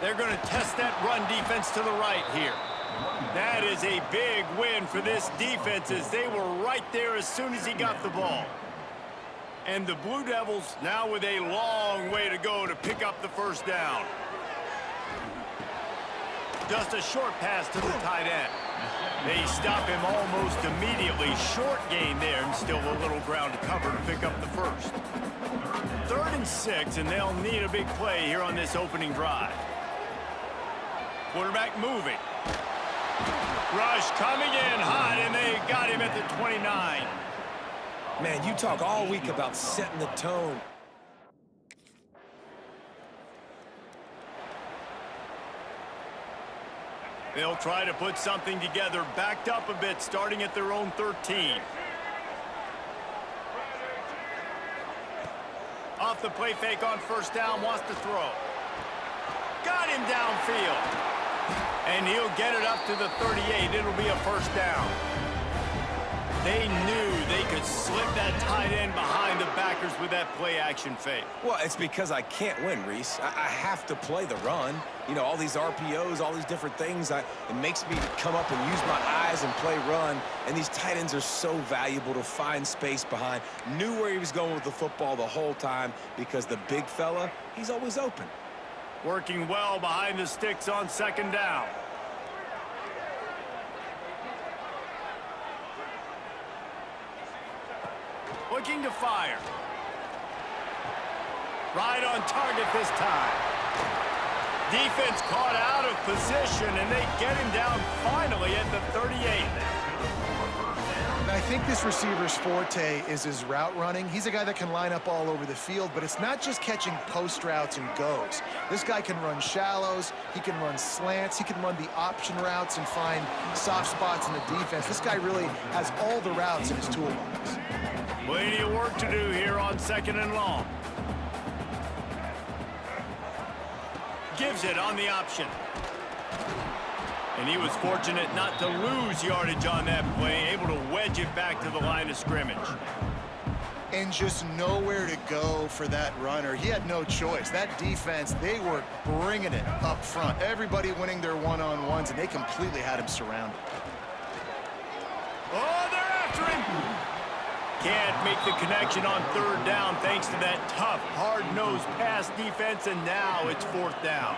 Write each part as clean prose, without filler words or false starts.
They're going to test that run defense to the right here. That is a big win for this defense as they were right there as soon as he got the ball. And the Blue Devils now with a long way to go to pick up the first down. Just a short pass to the tight end. They stop him almost immediately. Short gain there and still a little ground to cover to pick up the first. 3rd and 6, and they'll need a big play here on this opening drive. Quarterback moving. Rush coming in hot, and they got him at the 29. Man, you talk all week about setting the tone. They'll try to put something together, backed up a bit, starting at their own 13. Off the play fake on first down, wants to throw. Got him downfield. And he'll get it up to the 38. It'll be a first down. They knew they could slip that tight end behind the backers with that play-action fake. Well, it's because I can't win, Reese. I have to play the run. You know, all these RPOs, all these different things. It makes me come up and use my eyes and play run. And these tight ends are so valuable to find space behind. Knew where he was going with the football the whole time because the big fella, he's always open. Working well behind the sticks on second down. Looking to fire. Right on target this time. Defense caught out of position, and they get him down finally at the 38. I think this receiver's forte is his route running. He's a guy that can line up all over the field, but it's not just catching post routes and goes. This guy can run shallows, he can run slants, he can run the option routes and find soft spots in the defense. This guy really has all the routes in his toolbox. Plenty of work to do here on 2nd and long. Gives it on the option. And he was fortunate not to lose yardage on that play, able to wedge it back to the line of scrimmage. And just nowhere to go for that runner. He had no choice. That defense, they were bringing it up front. Everybody winning their one-on-ones, and they completely had him surrounded. Oh, they're after him! Can't make the connection on 3rd down thanks to that tough, hard-nosed pass defense, and now it's 4th down.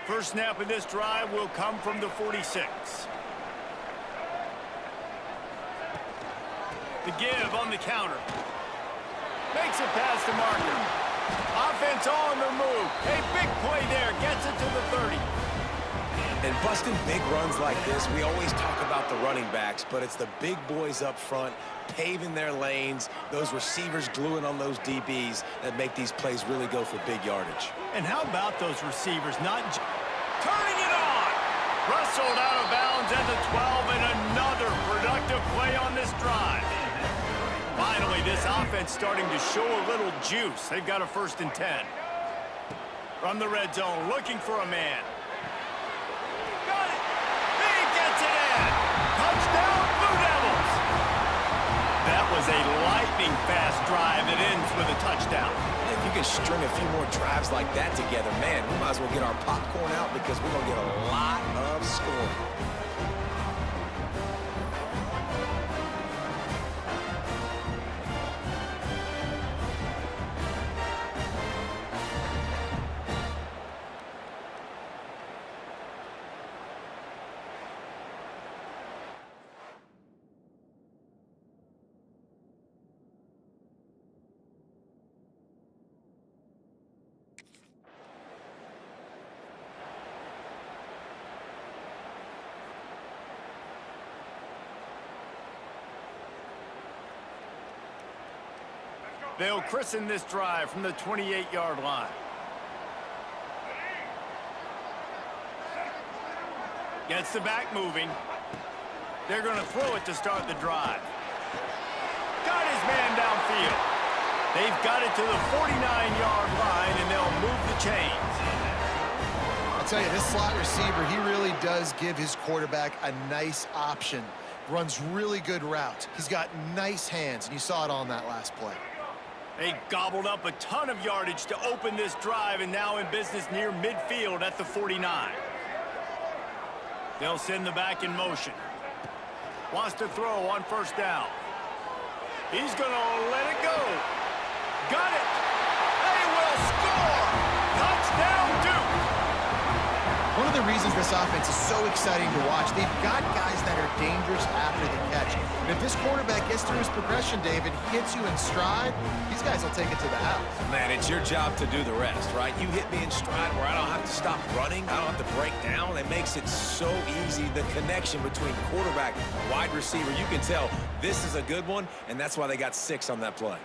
First snap of this drive will come from the 46. The give on the counter. Makes it past the marker. Offense on the move. A big play there. Gets it to the 30. And busting big runs like this, we always talk about the running backs, but it's the big boys up front, paving their lanes, those receivers gluing on those DBs that make these plays really go for big yardage. And how about those receivers not turning it on? Rustled out of bounds at the 12, and another productive play on this drive. Finally, this offense starting to show a little juice. They've got a 1st and 10. From the red zone, looking for a man. Got it! He gets it in! Touchdown, Blue Devils! That was a lightning-fast drive that ends with a touchdown. If you can string a few more drives like that together, man, we might as well get our popcorn out because we're going to get a lot of scoring. They'll christen this drive from the 28-yard line. Gets the back moving. They're going to throw it to start the drive. Got his man downfield. They've got it to the 49-yard line, and they'll move the chains. I'll tell you, this slot receiver, he really does give his quarterback a nice option runs really good routes. He's got nice hands, and you saw it on that last play. They gobbled up a ton of yardage to open this drive, and now in business near midfield at the 49. They'll send the back in motion. Wants to throw on first down. He's going to let it go. Got it. They will score. Touchdown, Duke. One of the reasons this offense is so exciting to watch, they've got guys that are dangerous after the catch. And if this quarterback gets through his progression, David, hits you in stride, these guys will take it to the house. Man, it's your job to do the rest, right? You hit me in stride where I don't have to stop running. I don't have to break down. It makes it so easy. The connection between quarterback, wide receiver, you can tell this is a good one, and that's why they got 6 on that play.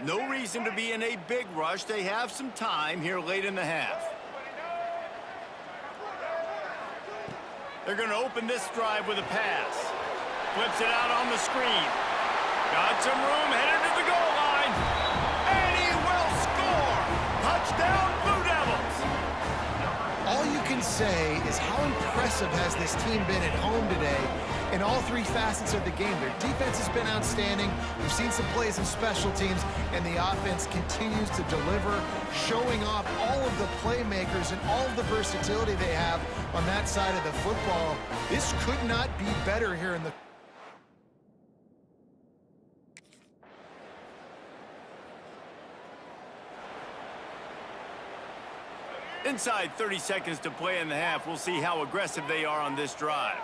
No reason to be in a big rush. They have some time here late in the half. They're going to open this drive with a pass. Flips it out on the screen. Got some room, headed to the goal line. And he will score! Touchdown, Blue Devils! All you can say is how impressive has this team been at home today in all 3 facets of the game. Their defense has been outstanding. We've seen some plays in special teams, and the offense continues to deliver, showing off all of the playmakers and all of the versatility they have on that side of the football. This could not be better here in the... Inside 30 seconds to play in the half. We'll see how aggressive they are on this drive.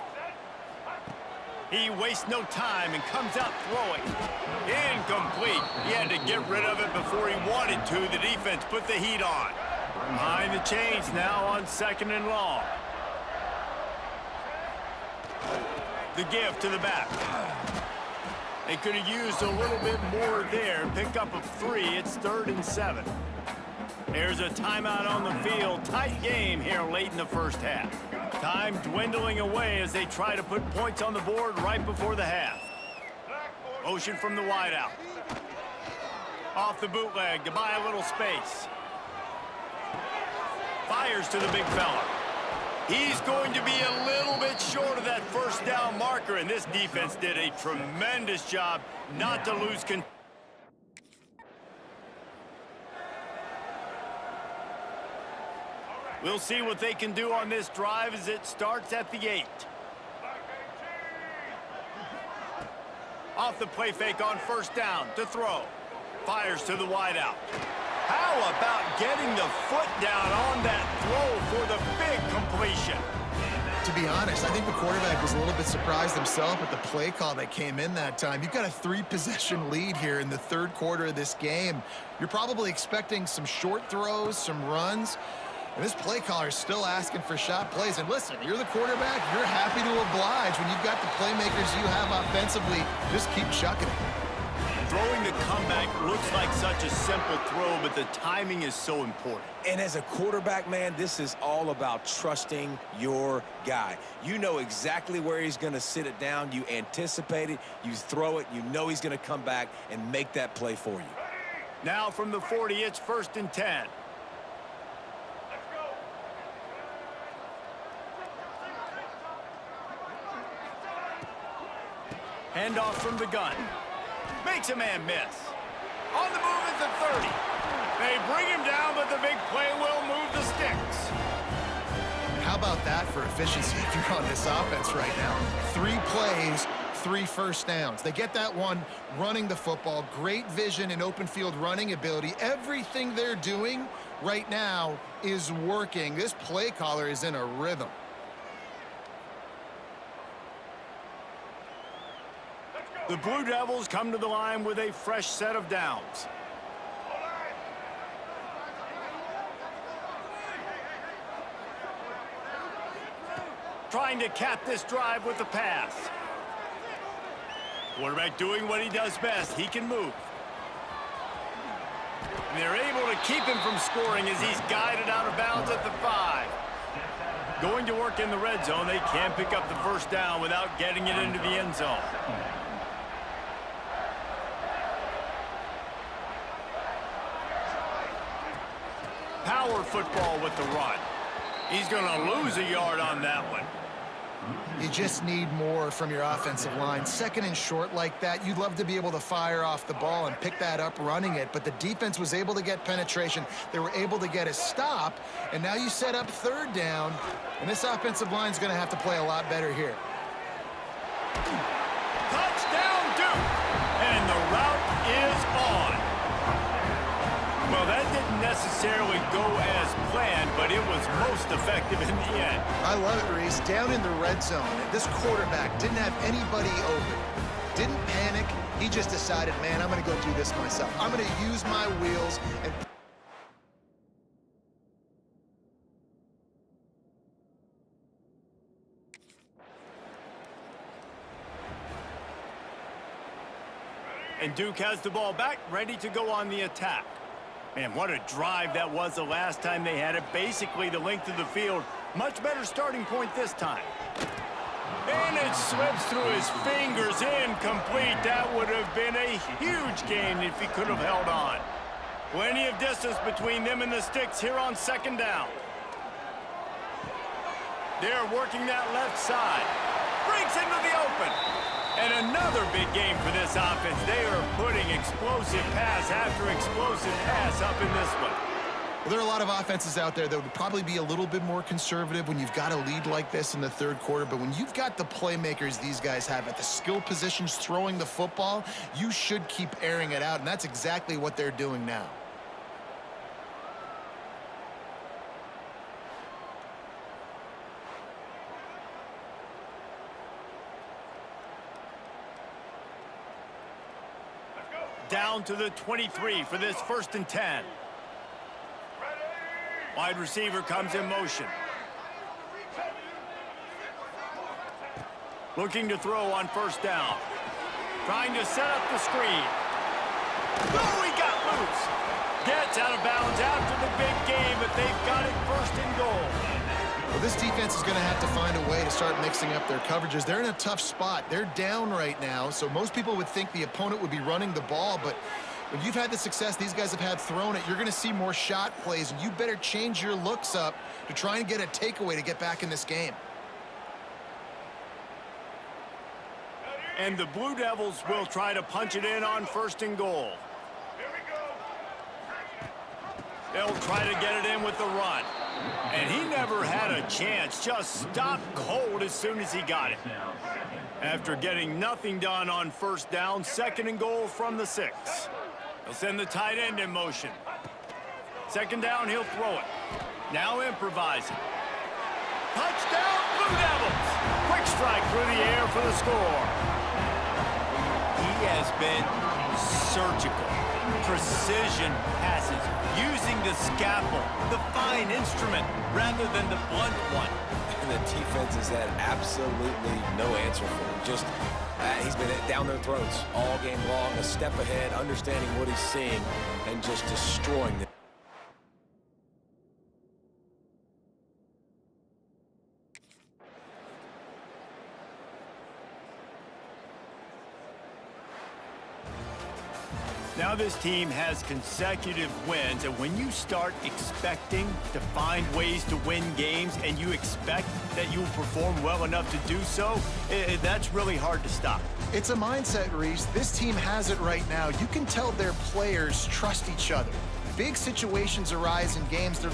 He wastes no time and comes out throwing. Incomplete. He had to get rid of it before he wanted to. The defense put the heat on. Behind the chains now on 2nd and long. The give to the back. They could have used a little bit more there. Pick up of 3. It's 3rd and 7. There's a timeout on the field. Tight game here late in the first half. Time dwindling away as they try to put points on the board right before the half. Motion from the wideout. Off the bootleg to buy a little space. Fires to the big fella. He's going to be a little bit short of that first down marker, and this defense did a tremendous job not to lose control. We'll see what they can do on this drive as it starts at the 8. Off the play fake on first down to throw. Fires to the wideout. How about getting the foot down on that throw for the big completion? To be honest, I think the quarterback was a little bit surprised himself with the play call that came in that time. You've got a 3-possession lead here in the 3rd quarter of this game. You're probably expecting some short throws, some runs. And this play caller is still asking for shot plays. And listen, you're the quarterback. You're happy to oblige when you've got the playmakers you have offensively. Just keep chucking it. Throwing the comeback looks like such a simple throw, but the timing is so important. And as a quarterback, man, this is all about trusting your guy. You know exactly where he's going to sit it down. You anticipate it. You throw it. You know he's going to come back and make that play for you. Now from the 40, it's 1st and 10. Handoff from the gun. Makes a man miss. On the move at the 30. They bring him down, but the big play will move the sticks. How about that for efficiency if you're on this offense right now? 3 plays, 3 first downs. They get that one running the football. Great vision and open field running ability. Everything they're doing right now is working. This play caller is in a rhythm. The Blue Devils come to the line with a fresh set of downs. Trying to cap this drive with the pass. Quarterback doing what he does best. He can move. And they're able to keep him from scoring as he's guided out of bounds at the 5. Going to work in the red zone. They can't pick up the first down without getting it into the end zone. Power football with the run. He's going to lose a yard on that one. You just need more from your offensive line. Second and short like that, you'd love to be able to fire off the ball and pick that up running it, but the defense was able to get penetration. They were able to get a stop, and now you set up third down, and this offensive line is going to have to play a lot better here. Touchdown, Duke! And the route is on. Well, that didn't necessarily go as planned, but it was most effective in the end. I love it, Reese. Down in the red zone, this quarterback didn't have anybody open. Didn't panic. He just decided, man, I'm going to go do this myself. I'm going to use my wheels and... And Duke has the ball back, ready to go on the attack. Man, what a drive that was the last time they had it. Basically the length of the field. Much better starting point this time. And it slips through his fingers, incomplete. That would have been a huge gain if he could have held on. Plenty of distance between them and the sticks here on second down. They're working that left side. Breaks into the open. And another big game for this offense. They are putting explosive pass after explosive pass up in this one. Well, there are a lot of offenses out there that would probably be a little bit more conservative when you've got a lead like this in the third quarter. But when you've got the playmakers these guys have at the skill positions throwing the football, you should keep airing it out. And that's exactly what they're doing now. Down to the 23 for this 1st and 10. Wide receiver comes in motion. Looking to throw on 1st down. Trying to set up the screen. Oh, he got loose. Gets out of bounds after the big game, but they've got it 1st and goal. Well, this defense is going to have to find a way to start mixing up their coverages. They're in a tough spot. They're down right now, so most people would think the opponent would be running the ball, but when you've had the success these guys have had throwing it, you're going to see more shot plays, and you better change your looks up to try and get a takeaway to get back in this game. And the Blue Devils will try to punch it in on 1st and goal. They'll try to get it in with the run. And he never had a chance, just stopped cold as soon as he got it. After getting nothing done on 1st down, 2nd and goal from the 6. He'll send the tight end in motion. 2nd down, he'll throw it. Now improvising. Touchdown, Blue Devils! Quick strike through the air for the score. He has been surgical. Precision passes, using the scalpel, the fine instrument, rather than the blunt one. And the defense has had absolutely no answer for him. Just, he's been down their throats all game long, a step ahead, understanding what he's seeing, and just destroying them. Now this team has consecutive wins, and when you start expecting to find ways to win games and you expect that you will perform well enough to do so, that's really hard to stop. It's a mindset, Reese. This team has it right now. You can tell their players trust each other. Big situations arise in games. They're